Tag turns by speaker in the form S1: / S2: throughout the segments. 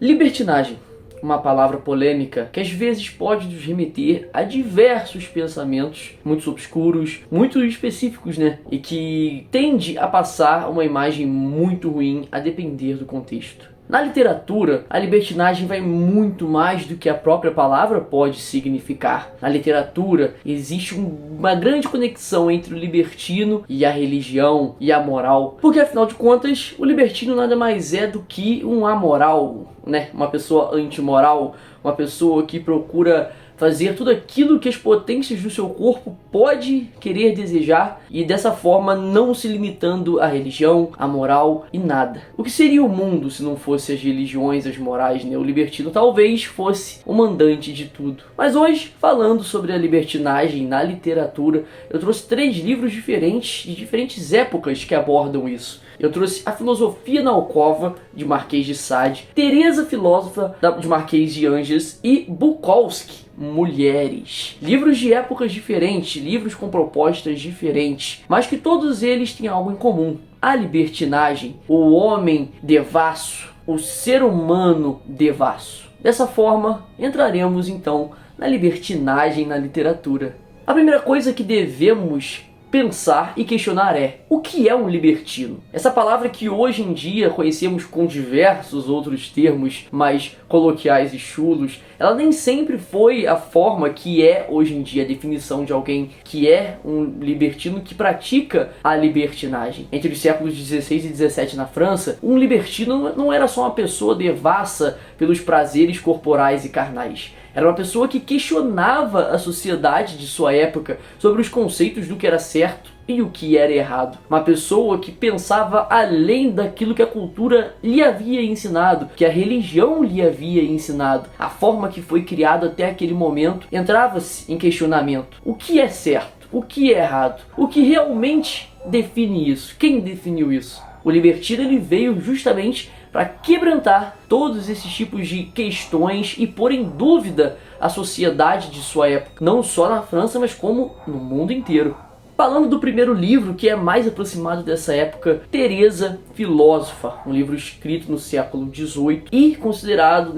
S1: Libertinagem, uma palavra polêmica que às vezes pode nos remeter a diversos pensamentos muito obscuros, muito específicos, E que tende a passar uma imagem muito ruim a depender do contexto. Na literatura, a libertinagem vai muito mais do que a própria palavra pode significar. Na literatura, existe uma grande conexão entre o libertino e a religião e a moral. Porque, afinal de contas, o libertino nada mais é do que um amoral, Uma pessoa antimoral, uma pessoa que procura fazer tudo aquilo que as potências do seu corpo pode querer desejar e dessa forma não se limitando à religião, à moral e nada. O que seria o mundo se não fosse as religiões, as morais, O libertino talvez fosse o mandante de tudo. Mas hoje, falando sobre a libertinagem na literatura, eu trouxe 3 livros diferentes de diferentes épocas que abordam isso. Eu trouxe A Filosofia na Alcova, de Marquês de Sade, Teresa Filósofa, de Marquês de Anges e Bukowski, Mulheres. Livros de épocas diferentes, livros com propostas diferentes, mas que todos eles têm algo em comum. A libertinagem, o homem devasso, o ser humano devasso. Dessa forma, entraremos então na libertinagem na literatura. A primeira coisa que devemos pensar e questionar é: o que é um libertino? Essa palavra que hoje em dia conhecemos com diversos outros termos mais coloquiais e chulos, ela nem sempre foi a forma que é hoje em dia a definição de alguém que é um libertino que pratica a libertinagem. Entre os séculos 16 e 17 na França, um libertino não era só uma pessoa devassa pelos prazeres corporais e carnais. Era uma pessoa que questionava a sociedade de sua época sobre os conceitos do que era certo e o que era errado. Uma pessoa que pensava além daquilo que a cultura lhe havia ensinado, que a religião lhe havia ensinado. A forma que foi criada até aquele momento entrava-se em questionamento. O que é certo? O que é errado? O que realmente define isso? Quem definiu isso? O libertino ele veio justamente para quebrantar todos esses tipos de questões e pôr em dúvida a sociedade de sua época, não só na França, mas como no mundo inteiro. Falando do primeiro livro, que é mais aproximado dessa época, Teresa Filósofa, um livro escrito no século XVIII e considerado,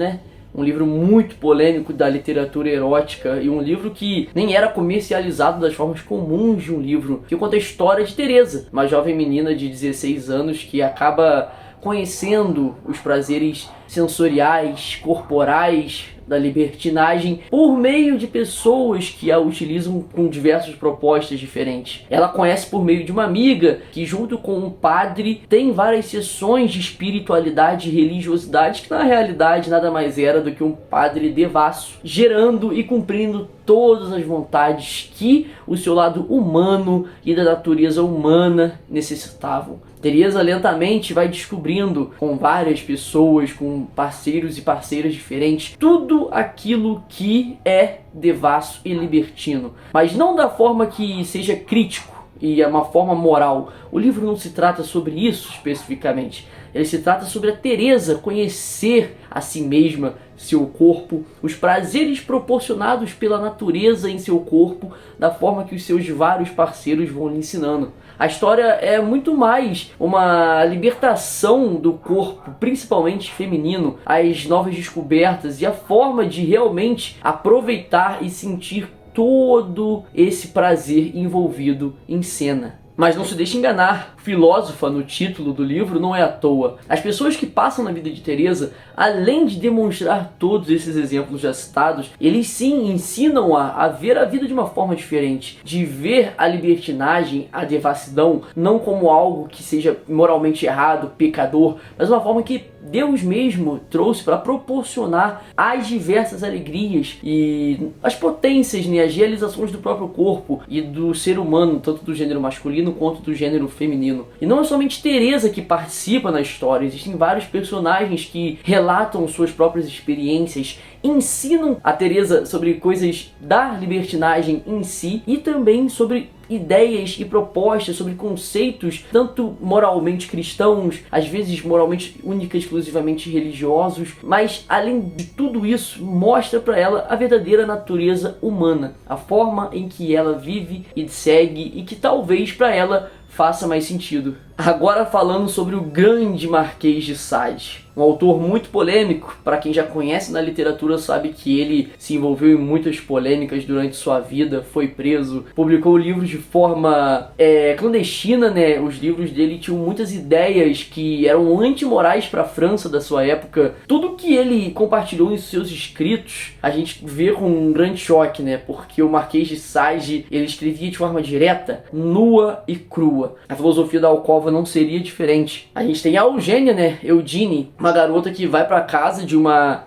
S1: um livro muito polêmico da literatura erótica e um livro que nem era comercializado das formas comuns de um livro, que conta a história de Teresa, uma jovem menina de 16 anos que acaba conhecendo os prazeres sensoriais, corporais da libertinagem por meio de pessoas que a utilizam com diversas propostas diferentes. Ela conhece por meio de uma amiga que, junto com um padre, tem várias sessões de espiritualidade e religiosidade que na realidade nada mais era do que um padre devasso, gerando e cumprindo todas as vontades que o seu lado humano e da natureza humana necessitavam. Teresa lentamente vai descobrindo, com várias pessoas, com parceiros e parceiras diferentes, tudo aquilo que é devasso e libertino, mas não da forma que seja crítico e é uma forma moral. O livro não se trata sobre isso especificamente. Ele se trata sobre a Teresa conhecer a si mesma, seu corpo, os prazeres proporcionados pela natureza em seu corpo, da forma que os seus vários parceiros vão lhe ensinando. A história é muito mais uma libertação do corpo, principalmente feminino, as novas descobertas e a forma de realmente aproveitar e sentir todo esse prazer envolvido em cena. Mas não se deixe enganar, filósofa no título do livro não é à toa. As pessoas que passam na vida de Teresa, além de demonstrar todos esses exemplos já citados, eles sim ensinam-a a ver a vida de uma forma diferente, de ver a libertinagem, a devassidão, não como algo que seja moralmente errado, pecador, mas uma forma que Deus mesmo trouxe para proporcionar as diversas alegrias e as potências, as realizações do próprio corpo e do ser humano, tanto do gênero masculino quanto do gênero feminino. E não é somente Teresa que participa na história, existem vários personagens que relatam suas próprias experiências, ensinam a Teresa sobre coisas da libertinagem em si e também sobre ideias e propostas, sobre conceitos tanto moralmente cristãos, às vezes moralmente única e exclusivamente religiosos, mas além de tudo isso mostra para ela a verdadeira natureza humana, a forma em que ela vive e segue e que talvez para ela faça mais sentido. Agora falando sobre o grande Marquês de Sade, um autor muito polêmico. Para quem já conhece na literatura sabe que ele se envolveu em muitas polêmicas durante sua vida, foi preso, publicou livros de forma clandestina, né? Os livros dele tinham muitas ideias que eram antimorais para a França da sua época. Tudo que ele compartilhou em seus escritos, a gente vê com um grande choque, né? Porque o Marquês de Sade, ele escrevia de forma direta, nua e crua. A filosofia da alcova não seria diferente. A gente tem a Eugênia, né? Eugenie, uma garota que vai para casa de uma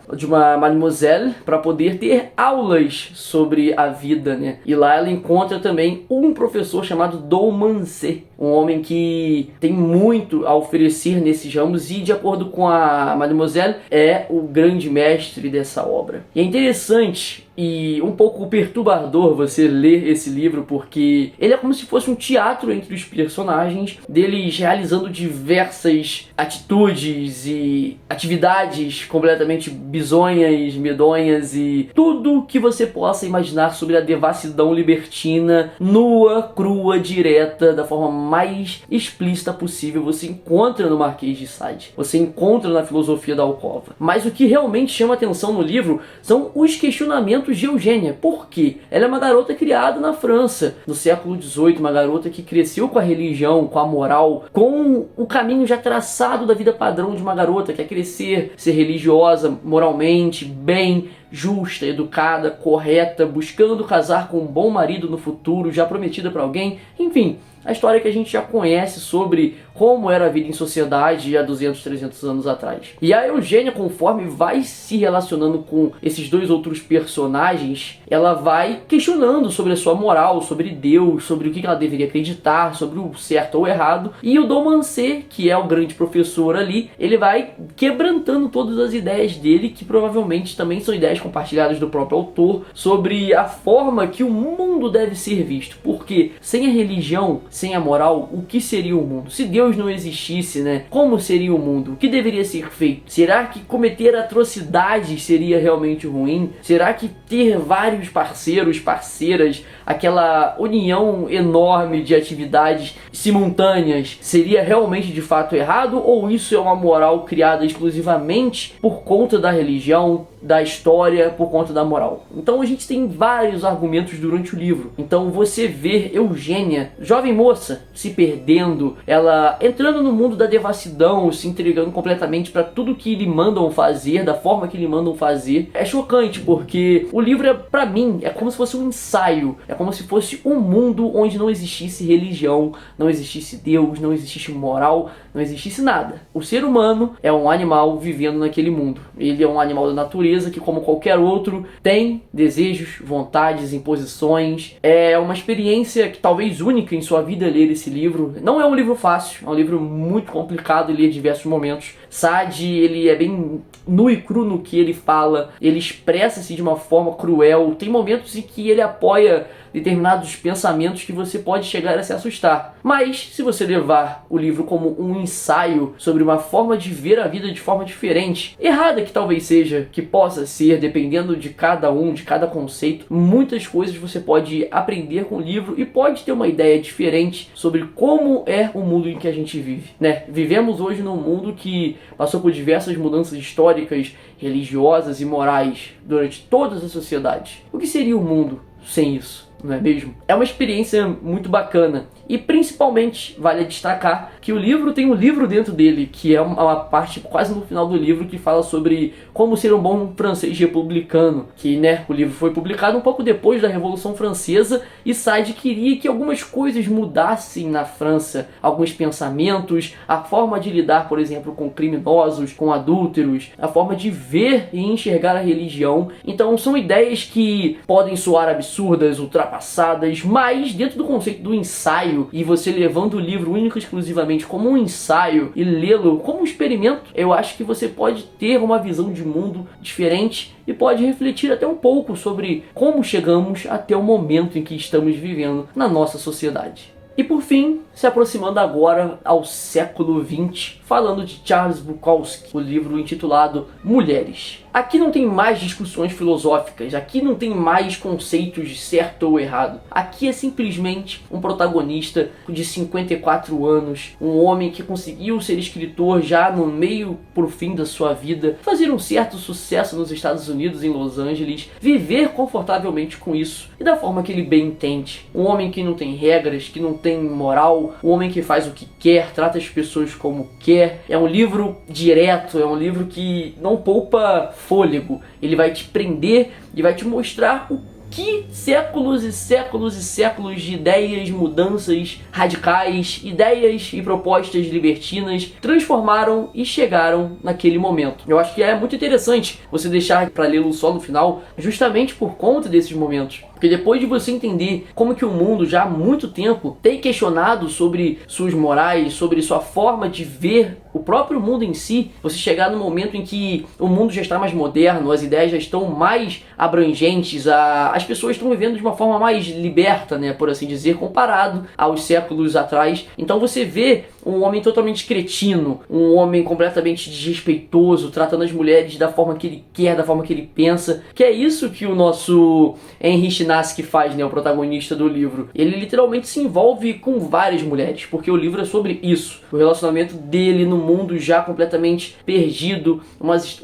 S1: mademoiselle para poder ter aulas sobre a vida, né? E lá ela encontra também um professor chamado Doumancé, um homem que tem muito a oferecer nesses ramos e, de acordo com a mademoiselle, é o grande mestre dessa obra. E é interessante e um pouco perturbador você ler esse livro, porque ele é como se fosse um teatro entre os personagens, deles realizando diversas atitudes e atividades completamente bizonhas, medonhas e tudo que você possa imaginar sobre a devassidão libertina, nua, crua, direta, da forma mais explícita possível. Você encontra no Marquês de Sade, você encontra na filosofia da alcova. Mas o que realmente chama atenção no livro são os questionamentos de Eugênia. Por quê? Ela é uma garota criada na França, no século XVIII, uma garota que cresceu com a religião, com a moral, com o caminho já traçado da vida padrão de uma garota que quer crescer, ser religiosa, moralmente, bem, justa, educada, correta, buscando casar com um bom marido no futuro, já prometida para alguém, enfim, a história que a gente já conhece sobre como era a vida em sociedade há 200, 300 anos atrás. E a Eugênia, conforme vai se relacionando com esses dois outros personagens, ela vai questionando sobre a sua moral, sobre Deus, sobre o que ela deveria acreditar, sobre o certo ou o errado. E o Doumancé, que é o grande professor ali, ele vai quebrantando todas as ideias dele, que provavelmente também são ideias compartilhadas do próprio autor, sobre a forma que o mundo deve ser visto. Porque sem a religião, sem a moral, o que seria o mundo? Se Deus não existisse, né? Como seria o mundo? O que deveria ser feito? Será que cometer atrocidades seria realmente ruim? Será que ter vários parceiros, parceiras, aquela união enorme de atividades simultâneas seria realmente de fato errado? Ou isso é uma moral criada exclusivamente por conta da religião, da história, por conta da moral? Então a gente tem vários argumentos durante o livro. Então você vê Eugênia, jovem moça, se perdendo, ela entrando no mundo da devassidão, se entregando completamente para tudo que lhe mandam fazer, da forma que lhe mandam fazer. É chocante, porque o livro, pra mim, é como se fosse um ensaio, é como se fosse um mundo onde não existisse religião, não existisse Deus, não existisse moral, não existisse nada. O ser humano é um animal vivendo naquele mundo. Ele é um animal da natureza que, como qualquer outro, tem desejos, vontades, imposições. É uma experiência que talvez única em sua vida ler esse livro. Não é um livro fácil, é um livro muito complicado de ler em diversos momentos. Sade, ele é bem nu e cru no que ele fala, ele expressa-se de uma forma cruel. Tem momentos em que ele apoia determinados pensamentos que você pode chegar a se assustar. Mas, se você levar o livro como um ensaio sobre uma forma de ver a vida de forma diferente, errada que talvez seja, que possa ser, dependendo de cada um, de cada conceito, muitas coisas você pode aprender com o livro e pode ter uma ideia diferente sobre como é o mundo em que a gente vive, né? Vivemos hoje num mundo que passou por diversas mudanças históricas, religiosas e morais durante todas as sociedades. O que seria o mundo sem isso? Não é mesmo? É uma experiência muito bacana. E principalmente vale destacar que o livro tem um livro dentro dele, que é uma parte quase no final do livro que fala sobre como ser um bom francês republicano, que, né, o livro foi publicado um pouco depois da Revolução Francesa e Sade queria que algumas coisas mudassem na França, alguns pensamentos, a forma de lidar, por exemplo, com criminosos, com adúlteros, a forma de ver e enxergar a religião. Então são ideias que podem soar absurdas, ultrapassadas, mas dentro do conceito do ensaio, e você levando o livro único e exclusivamente como um ensaio e lê-lo como um experimento, eu acho que você pode ter uma visão de mundo diferente e pode refletir até um pouco sobre como chegamos até o momento em que estamos vivendo na nossa sociedade. E por fim, se aproximando agora ao século XX, falando de Charles Bukowski, o livro intitulado Mulheres. Aqui não tem mais discussões filosóficas, aqui não tem mais conceitos de certo ou errado. Aqui é simplesmente um protagonista de 54 anos, um homem que conseguiu ser escritor já no meio pro fim da sua vida, fazer um certo sucesso nos Estados Unidos, em Los Angeles, viver confortavelmente com isso e da forma que ele bem entende. Um homem que não tem regras, que não tem moral, um homem que faz o que quer, trata as pessoas como quer. É um livro direto, é um livro que não poupa fôlego. Ele vai te prender e vai te mostrar o que séculos e séculos e séculos de ideias, mudanças radicais, ideias e propostas libertinas transformaram e chegaram naquele momento. Eu acho que é muito interessante você deixar para lê-lo só no final, justamente por conta desses momentos. Porque depois de você entender como que o mundo já há muito tempo tem questionado sobre suas morais, sobre sua forma de ver o próprio mundo em si, você chegar no momento em que o mundo já está mais moderno, as ideias já estão mais abrangentes, as pessoas estão vivendo de uma forma mais liberta, né, por assim dizer, comparado aos séculos atrás. Então você vê um homem totalmente cretino, um homem completamente desrespeitoso, tratando as mulheres da forma que ele quer, da forma que ele pensa, que é isso que o nosso Henry Chinaski faz, né, o protagonista do livro. Ele literalmente se envolve com várias mulheres, porque o livro é sobre isso, o relacionamento dele no mundo já completamente perdido,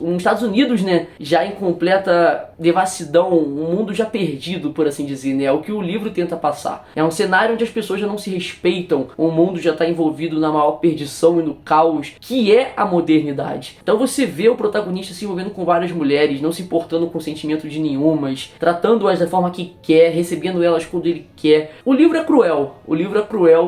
S1: um Estados Unidos, né, já em completa devassidão, um mundo já perdido, por assim dizer, né, é o que o livro tenta passar. É um cenário onde as pessoas já não se respeitam, o mundo já está envolvido na maior perdição e no caos, que é a modernidade. Então você vê o protagonista se envolvendo com várias mulheres, não se importando com o sentimento de nenhumas, tratando-as da forma que quer, recebendo elas quando ele quer. O livro é cruel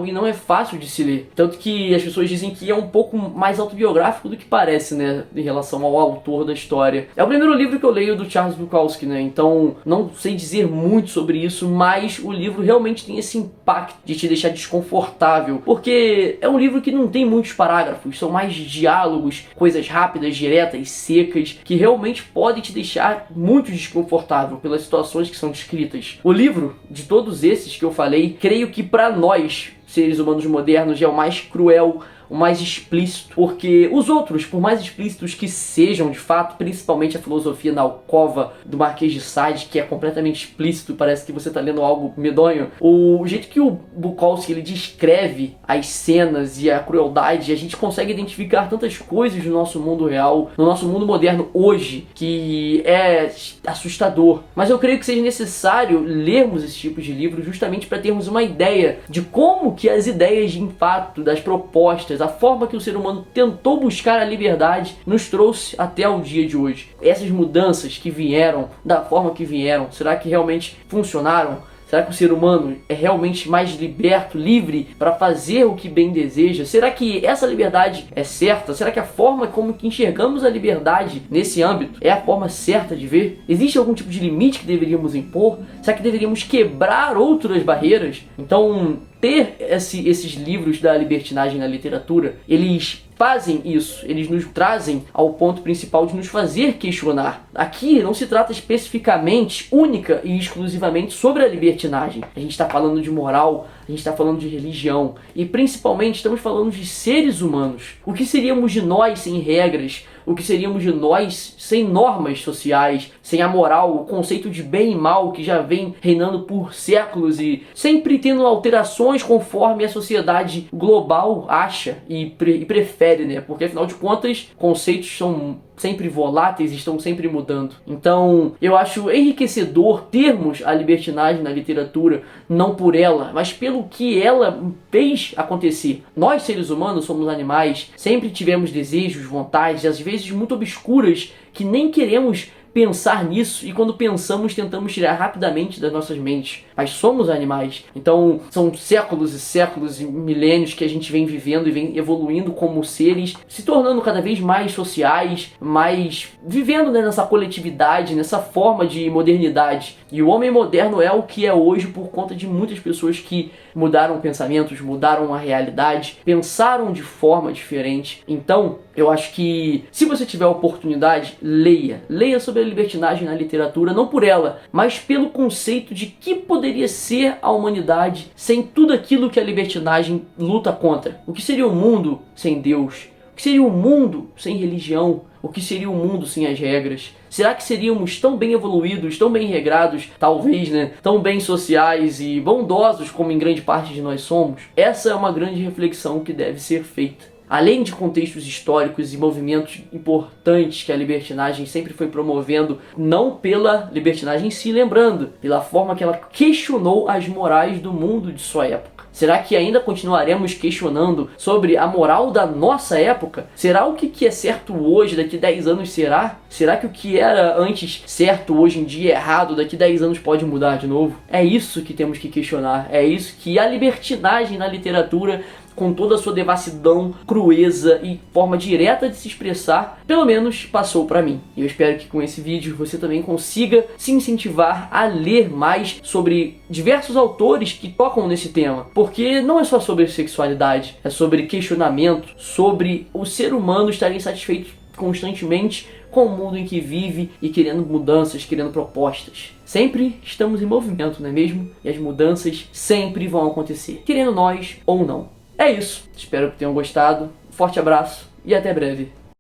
S1: e não é fácil de se ler. Tanto que as pessoas dizem que é um pouco mais autobiográfico do que parece, né, em relação ao autor da história. É o primeiro livro que eu leio do Charles Bukowski, né, então não sei dizer muito sobre isso, mas o livro realmente tem esse impacto de te deixar desconfortável, porque é um livro que não tem muitos parágrafos, são mais diálogos, coisas rápidas, diretas, secas, que realmente podem te deixar muito desconfortável pelas situações que são descritas. O livro, de todos esses que eu falei, creio que para nós, seres humanos modernos, é o mais cruel, o mais explícito, porque os outros, por mais explícitos que sejam de fato, principalmente a filosofia na alcova do Marquês de Sade, que é completamente explícito, parece que você está lendo algo medonho, o jeito que o Bukowski ele descreve as cenas e a crueldade, a gente consegue identificar tantas coisas no nosso mundo real, no nosso mundo moderno hoje, que é assustador. Mas eu creio que seja necessário lermos esse tipo de livro justamente para termos uma ideia de como que as ideias de impacto, das propostas, a forma que o ser humano tentou buscar a liberdade nos trouxe até o dia de hoje. Essas mudanças que vieram, da forma que vieram, será que realmente funcionaram? Será que o ser humano é realmente mais liberto, livre para fazer o que bem deseja? Será que essa liberdade é certa? Será que a forma como que enxergamos a liberdade nesse âmbito é a forma certa de ver? Existe algum tipo de limite que deveríamos impor? Será que deveríamos quebrar outras barreiras? Então, ter esses livros da libertinagem na literatura, eles fazem isso, eles nos trazem ao ponto principal de nos fazer questionar. Aqui não se trata especificamente, única e exclusivamente sobre a libertinagem. A gente está falando de moral, a gente está falando de religião e principalmente estamos falando de seres humanos. O que seríamos de nós sem regras? O que seríamos de nós sem normas sociais, sem a moral, o conceito de bem e mal que já vem reinando por séculos e sempre tendo alterações conforme a sociedade global acha e prefere, né? Porque afinal de contas, conceitos são sempre voláteis, estão sempre mudando. Então, eu acho enriquecedor termos a libertinagem na literatura, não por ela, mas pelo que ela fez acontecer. Nós, seres humanos, somos animais, sempre tivemos desejos, vontades, às vezes muito obscuras, que nem queremos pensar nisso, e quando pensamos tentamos tirar rapidamente das nossas mentes. Mas somos animais, então são séculos e séculos e milênios que a gente vem vivendo e vem evoluindo como seres, se tornando cada vez mais sociais, mais vivendo, né, nessa coletividade, nessa forma de modernidade. E o homem moderno é o que é hoje por conta de muitas pessoas que mudaram pensamentos, mudaram a realidade, pensaram de forma diferente. Então, eu acho que se você tiver a oportunidade, leia sobre a libertinagem na literatura, não por ela, mas pelo conceito de que poderia ser a humanidade sem tudo aquilo que a libertinagem luta contra. O que seria o mundo sem Deus? O que seria o mundo sem religião? O que seria o mundo sem as regras? Será que seríamos tão bem evoluídos, tão bem regrados, talvez, tão bem sociais e bondosos como em grande parte de nós somos? Essa é uma grande reflexão que deve ser feita. Além de contextos históricos e movimentos importantes que a libertinagem sempre foi promovendo, não pela libertinagem em si, lembrando, pela forma que ela questionou as morais do mundo de sua época. Será que ainda continuaremos questionando sobre a moral da nossa época? Será o que é certo hoje, daqui 10 anos será? Será que o que era antes certo, hoje em dia errado, daqui 10 anos pode mudar de novo? É isso que temos que questionar, é isso que a libertinagem na literatura, com toda a sua devassidão, crueza e forma direta de se expressar, pelo menos passou pra mim. E eu espero que com esse vídeo você também consiga se incentivar a ler mais sobre diversos autores que tocam nesse tema. Porque não é só sobre sexualidade, é sobre questionamento, sobre o ser humano estar insatisfeito constantemente com o mundo em que vive e querendo mudanças, querendo propostas. Sempre estamos em movimento, não é mesmo? E as mudanças sempre vão acontecer, querendo nós ou não. É isso, espero que tenham gostado, forte abraço e até breve.